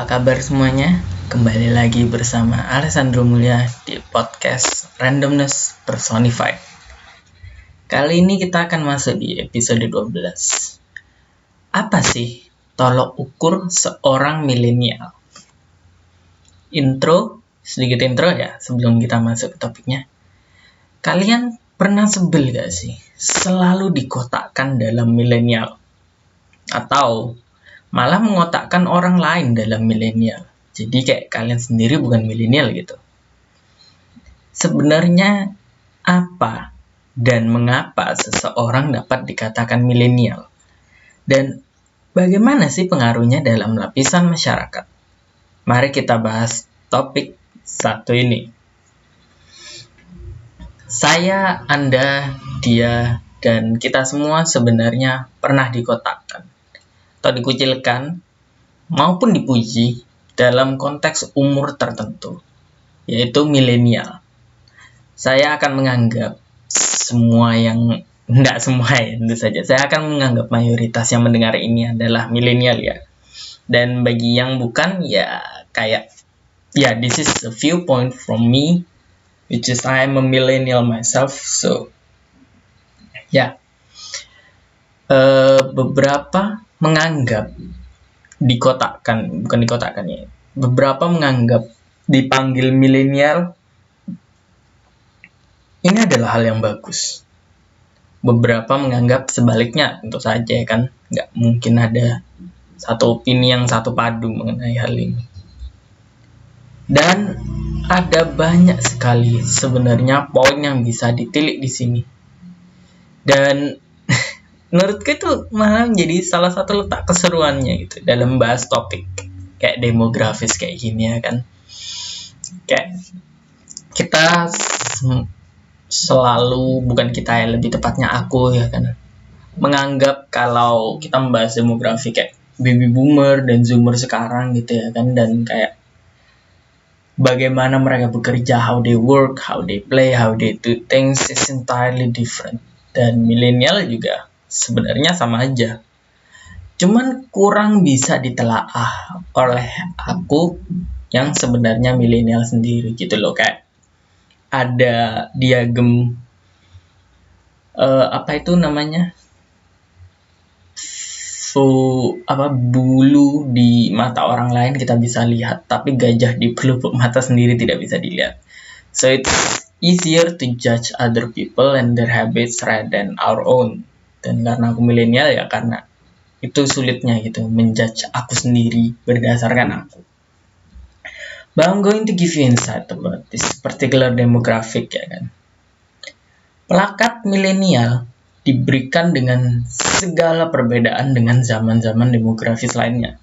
Apa kabar semuanya? Kembali lagi bersama Alessandro Mulya di podcast Randomness Personified. Kali ini kita akan masuk di episode 12. Apa sih tolok ukur seorang milenial? Sedikit intro ya sebelum kita masuk ke topiknya. Kalian pernah sebel gak sih selalu dikotakkan dalam milenial? Atau malah mengotakkan orang lain dalam milenial. Jadi kayak kalian sendiri bukan milenial gitu. Sebenarnya apa dan mengapa seseorang dapat dikatakan milenial? Dan bagaimana sih pengaruhnya dalam lapisan masyarakat? Mari kita bahas topik satu ini. Saya, Anda, dia, dan kita semua sebenarnya pernah dikotakkan atau dikucilkan maupun dipuji dalam konteks umur tertentu, yaitu milenial. Saya akan menganggap tentu saja. Saya akan menganggap mayoritas yang mendengar ini adalah milenial ya. Dan bagi yang bukan this is a viewpoint from me, which is I am a millennial myself. So beberapa menganggap beberapa menganggap dipanggil milenial ini adalah hal yang bagus. Beberapa menganggap sebaliknya, tentu saja kan, nggak mungkin ada satu opini yang satu padu mengenai hal ini. Dan ada banyak sekali sebenarnya poin yang bisa ditilik di sini. Dan menurutku itu malah menjadi salah satu letak keseruannya gitu dalam bahas topik kayak demografis kayak gini ya kan. Kayak kita selalu, bukan kita ya, lebih tepatnya aku ya kan, menganggap kalau kita membahas demografi kayak baby boomer dan zoomer sekarang gitu ya kan, dan kayak bagaimana mereka bekerja, how they work, how they play, how they do things is entirely different. Dan milenial juga sebenarnya sama aja, cuman kurang bisa ditelaah oleh aku yang sebenarnya milenial sendiri gitu loh. Kayak ada diagram bulu di mata orang lain kita bisa lihat, tapi gajah di pelupuk mata sendiri tidak bisa dilihat. So it's easier to judge other people and their habits rather than our own. Dan karena aku milenial ya, karena itu sulitnya gitu menjudge aku sendiri berdasarkan aku. But I'm going to give you insight about this particular demographic ya kan. Plakat milenial diberikan dengan segala perbedaan dengan zaman-zaman demografis lainnya,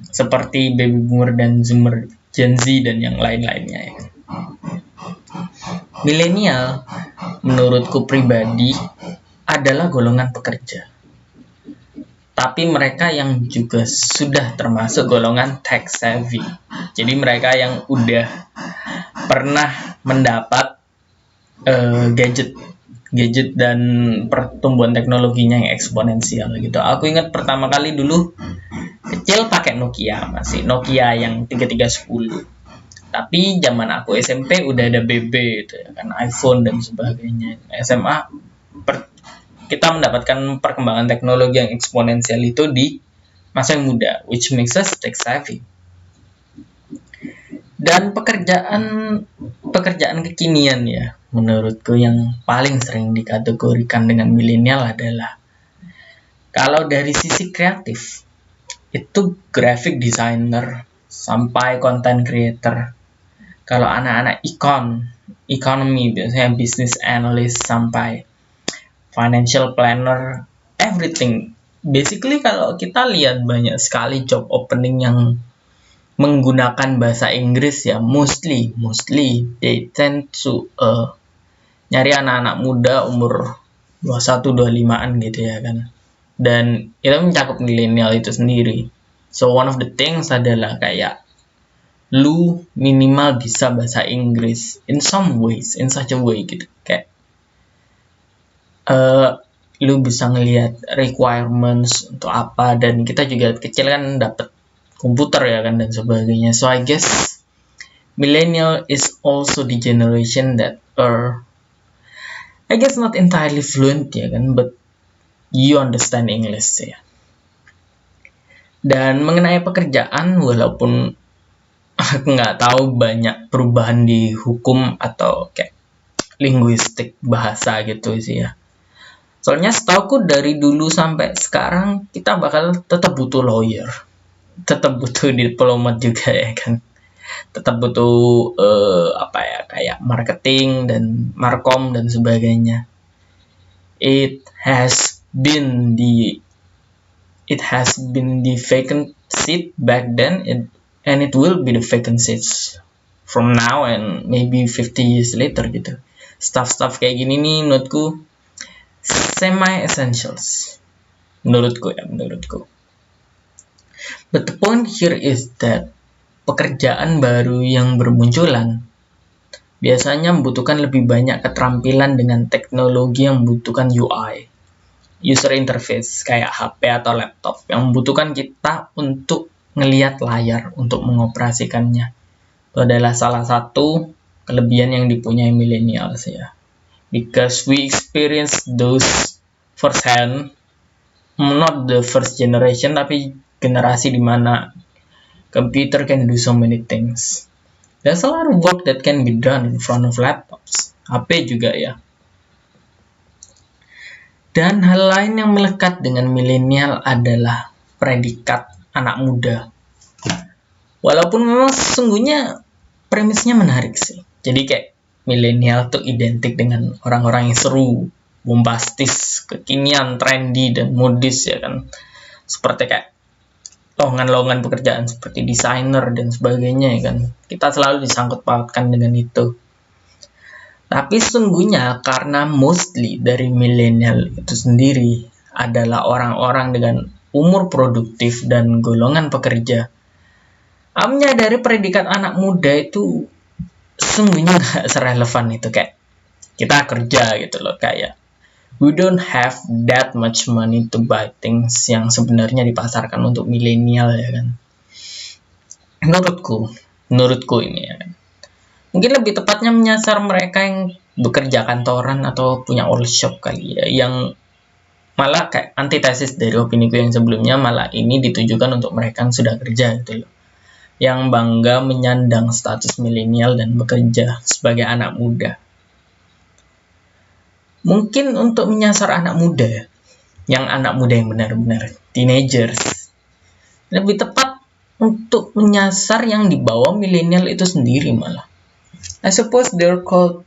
seperti baby boomer dan zoomer, Gen Z dan yang lain-lainnya ya kan. Milenial menurutku pribadi adalah golongan pekerja, tapi mereka yang juga sudah termasuk golongan tech savvy. Jadi mereka yang udah pernah mendapat gadget dan pertumbuhan teknologinya yang eksponensial gitu. Aku ingat pertama kali dulu kecil pakai Nokia yang 3310. Tapi zaman aku SMP udah ada BB itu ya kan, iPhone dan sebagainya. SMA kita mendapatkan perkembangan teknologi yang eksponensial itu di masa yang muda, which makes us tech savvy. Dan pekerjaan kekinian ya, menurutku yang paling sering dikategorikan dengan milenial adalah, kalau dari sisi kreatif, itu graphic designer sampai content creator. Kalau anak-anak economy biasanya business analyst sampai financial planner, everything. Basically kalau kita lihat banyak sekali job opening yang menggunakan bahasa Inggris ya, mostly they tend to nyari anak-anak muda umur 21-25an gitu ya kan. Dan itu mencakup milenial itu sendiri. So one of the things adalah kayak lu minimal bisa bahasa Inggris in some ways, in such a way gitu. Kayak lu bisa ngelihat requirements untuk apa, dan kita juga kecil kan dapat komputer ya kan dan sebagainya. So I guess millennial is also the generation that are, I guess, not entirely fluent ya kan, but you understand English ya. Dan mengenai pekerjaan, walaupun aku nggak tahu banyak perubahan di hukum atau kayak linguistik bahasa gitu sih ya. Soalnya setauku dari dulu sampai sekarang kita bakal tetap butuh lawyer, tetap butuh diplomat juga ya kan, tetap butuh kayak marketing dan markom dan sebagainya. It has been the vacant seat back then, and it will be the vacant seats from now and maybe 50 years later gitu. Stuff kayak gini nih menurutku semi essentials menurutku. But the point here is that pekerjaan baru yang bermunculan biasanya membutuhkan lebih banyak keterampilan dengan teknologi yang membutuhkan UI, user interface kayak HP atau laptop, yang membutuhkan kita untuk ngelihat layar untuk mengoperasikannya. Itu adalah salah satu kelebihan yang dipunyai millennials ya. Because we experience those firsthand, not the first generation, tapi generasi di mana computer can do so many things. There's a lot of work that can be done in front of laptops, HP juga ya. Dan hal lain yang melekat dengan milenial adalah predikat anak muda. Walaupun memang sesungguhnya premisnya menarik sih. Jadi kayak milenial tuh identik dengan orang-orang yang seru, bombastis, kekinian, trendy, dan modis ya kan. Seperti kayak lowongan-lowongan pekerjaan seperti desainer dan sebagainya ya kan. Kita selalu disangkut pautkan dengan itu. Tapi sesungguhnya karena mostly dari milenial itu sendiri adalah orang-orang dengan umur produktif dan golongan pekerja, menyadari predikat anak muda itu sesungguhnya gak serelevan itu. Kayak kita kerja gitu loh, kayak we don't have that much money to buy things yang sebenarnya dipasarkan untuk milenial ya kan. Menurutku ini ya kan. Mungkin lebih tepatnya menyasar mereka yang bekerja kantoran atau punya workshop kali ya, yang malah kayak antitesis dari opini gue yang sebelumnya, malah ini ditujukan untuk mereka yang sudah kerja gitu loh, yang bangga menyandang status milenial dan bekerja sebagai anak muda. Mungkin untuk menyasar anak muda yang benar-benar teenagers, lebih tepat untuk menyasar yang di bawah milenial itu sendiri malah. I suppose they're called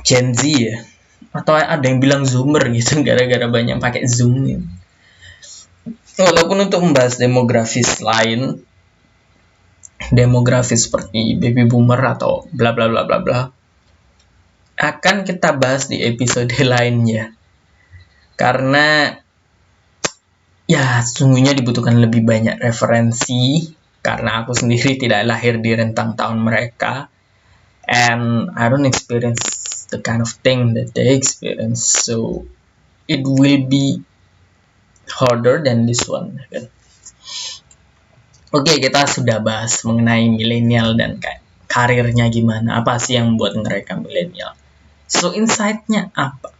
Gen Z ya, atau ada yang bilang Zoomer gitu gara-gara banyak pakai Zoom gitu. Walaupun untuk membahas demografis lain, demografis seperti baby boomer atau bla bla bla bla bla, akan kita bahas di episode lainnya. Karena ya sesungguhnya dibutuhkan lebih banyak referensi, karena aku sendiri tidak lahir di rentang tahun mereka, and I don't experience the kind of thing that they experience, so it will be harder than this one kan? Oke, kita sudah bahas mengenai milenial dan kayak karirnya gimana, apa sih yang membuat mereka milenial. So insight-nya apa?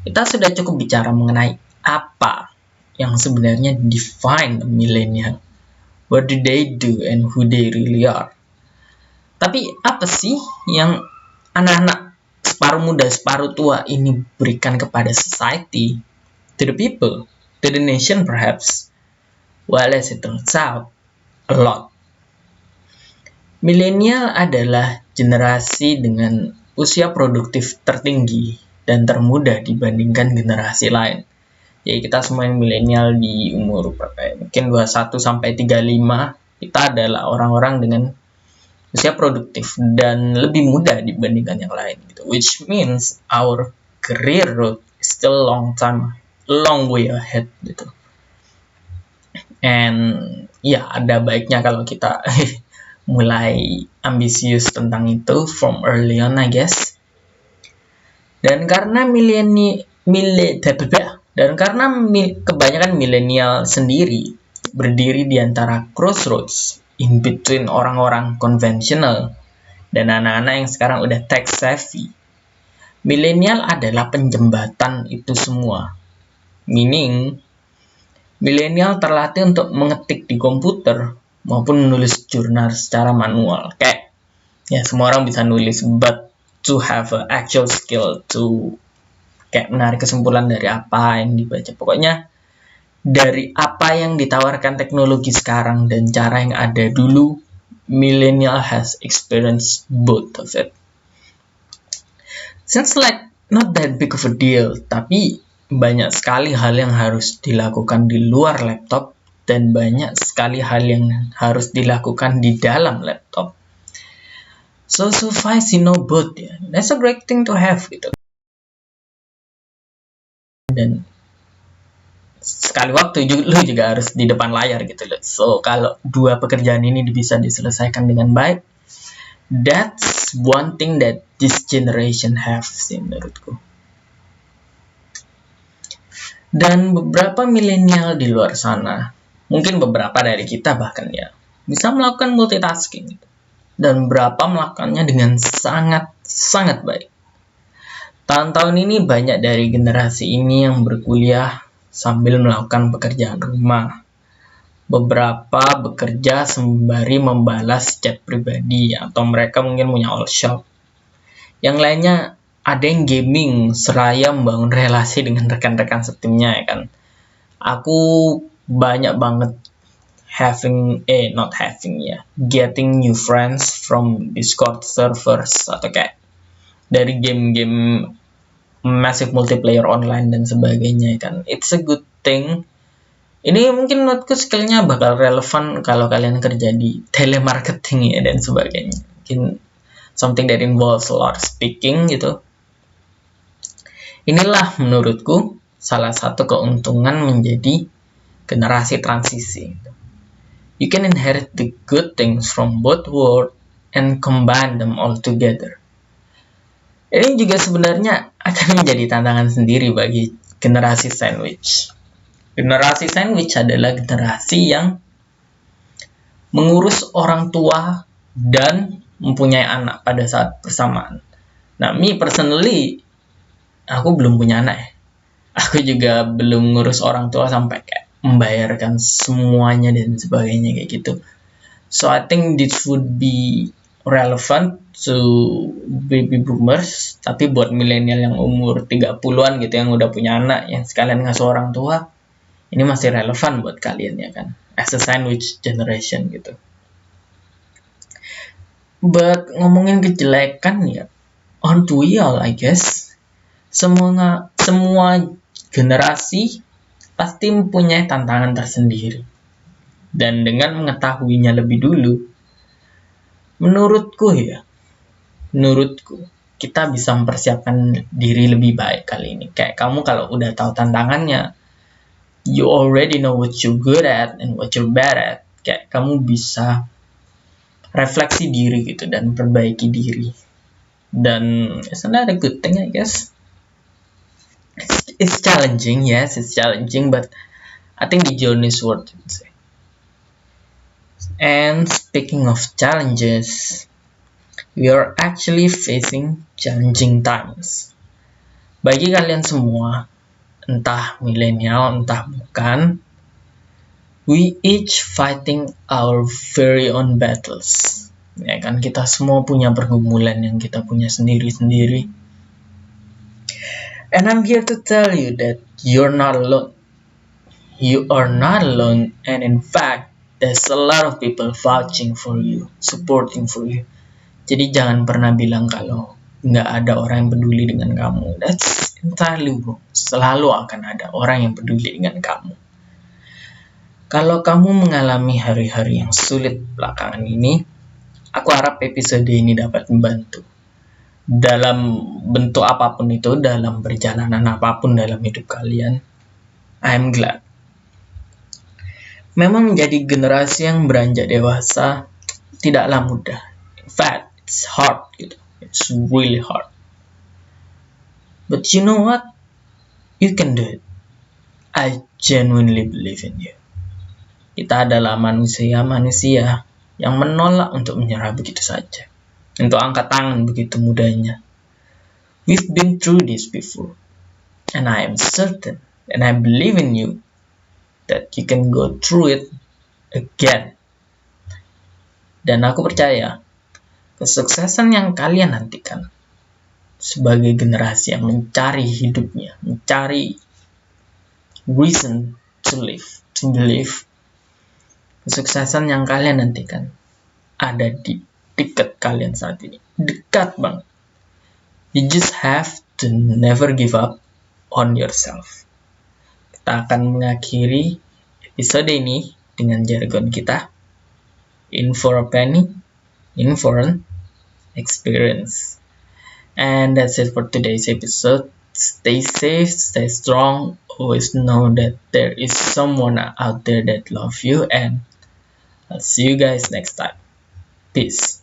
Kita sudah cukup bicara mengenai apa yang sebenarnya define the millennial. What do they do and who they really are? Tapi apa sih yang anak-anak separuh muda, separuh tua ini berikan kepada society, to the people, to the nation perhaps? Well, as it turns out, a lot. Milenial adalah generasi dengan usia produktif tertinggi dan termuda dibandingkan generasi lain. Jadi kita semua yang milenial di umur mungkin 21 sampai 35, kita adalah orang-orang dengan usia produktif dan lebih muda dibandingkan yang lain gitu. Which means our career road is still long way ahead gitu. And ya ada baiknya kalau kita mulai ambisius tentang itu from early on, I guess. Dan karena kebanyakan milenial sendiri berdiri di antara crossroads in between orang-orang konvensional dan anak-anak yang sekarang udah tech savvy. Milenial adalah penjembatan itu semua. Meaning, milenial terlatih untuk mengetik di komputer maupun menulis jurnal secara manual. Kayak, ya semua orang bisa nulis, but to have an actual skill to kayak menarik kesimpulan dari apa yang dibaca. Pokoknya, dari apa yang ditawarkan teknologi sekarang dan cara yang ada dulu, millennial has experienced both of it. Seems like not that big of a deal, tapi banyak sekali hal yang harus dilakukan di luar laptop dan banyak sekali hal yang harus dilakukan di dalam laptop. So far I know both ya. That's a great thing to have gitu. Dan sekali waktu lu juga harus di depan layar gitu loh. So kalau dua pekerjaan ini bisa diselesaikan dengan baik, that's one thing that this generation have sih menurutku. Dan beberapa milenial di luar sana, mungkin beberapa dari kita bahkan ya, bisa melakukan multitasking. Dan beberapa melakukannya dengan sangat baik. Tahun-tahun ini banyak dari generasi ini yang berkuliah sambil melakukan pekerjaan rumah. Beberapa bekerja sembari membalas chat pribadi, atau mereka mungkin punya all shop. Yang lainnya ada yang gaming seraya membangun relasi dengan rekan-rekan setimnya ya kan. Aku banyak banget getting new friends from Discord servers atau kayak dari game-game massive multiplayer online dan sebagainya kan. It's a good thing. Ini mungkin menurutku skillnya bakal relevan kalau kalian kerja di telemarketing ya dan sebagainya. Mungkin something that involves a lot of speaking gitu. Inilah menurutku salah satu keuntungan menjadi generasi transisi. You can inherit the good things from both worlds and combine them all together. Ini juga sebenarnya akan menjadi tantangan sendiri bagi generasi sandwich. Generasi sandwich adalah generasi yang mengurus orang tua dan mempunyai anak pada saat bersamaan. Nah, me personally, aku belum punya anak ya. Aku juga belum ngurus orang tua sampai kayak membayarkan semuanya dan sebagainya kayak gitu. So I think this would be relevant to baby boomers, tapi buat milenial yang umur 30-an gitu yang udah punya anak yang sekalian ngasuh orang tua, ini masih relevan buat kalian ya kan, as a sandwich generation gitu. But ngomongin kejelekan ya, on to y'all I guess. Semua generasi pasti mempunyai tantangan tersendiri. Dan dengan mengetahuinya lebih dulu, menurutku kita bisa mempersiapkan diri lebih baik kali ini. Kayak kamu kalau udah tahu tantangannya, you already know what you're good at and what you're bad at. Kayak kamu bisa refleksi diri gitu dan perbaiki diri. Dan it's not a good thing I guess. It's challenging, yes, it's challenging, but I think the journey is worth it. And speaking of challenges, we are actually facing challenging times. Bagi kalian semua, entah milenial, entah bukan, we each fighting our very own battles. Ya kan, kita semua punya pergumulan yang kita punya sendiri-sendiri. And I'm here to tell you that you're not alone. You are not alone, and in fact, there's a lot of people vouching for you, supporting for you. Jadi jangan pernah bilang kalau nggak ada orang yang peduli dengan kamu. That's entirely wrong. Selalu akan ada orang yang peduli dengan kamu. Kalau kamu mengalami hari-hari yang sulit belakangan ini, aku harap episode ini dapat membantu. Dalam bentuk apapun itu, dalam perjalanan apapun dalam hidup kalian, I'm glad. Memang menjadi generasi yang beranjak dewasa tidaklah mudah. In fact, it's hard gitu. It's really hard. But you know what? You can do it. I genuinely believe in you. Kita adalah manusia-manusia yang menolak untuk menyerah begitu saja, untuk angkat tangan begitu mudahnya. We've been through this before, and I am certain, and I believe in you, that you can go through it again. Dan aku percaya, kesuksesan yang kalian nantikan sebagai generasi yang mencari hidupnya, mencari reason to live, to believe, kesuksesan yang kalian nantikan ada di dekat kalian saat ini. Dekat banget. You just have to never give up on yourself. Kita akan mengakhiri episode ini dengan jargon kita. In for a penny, in for an experience. And that's it for today's episode. Stay safe, stay strong. Always know that there is someone out there that loves you, and I'll see you guys next time. Peace.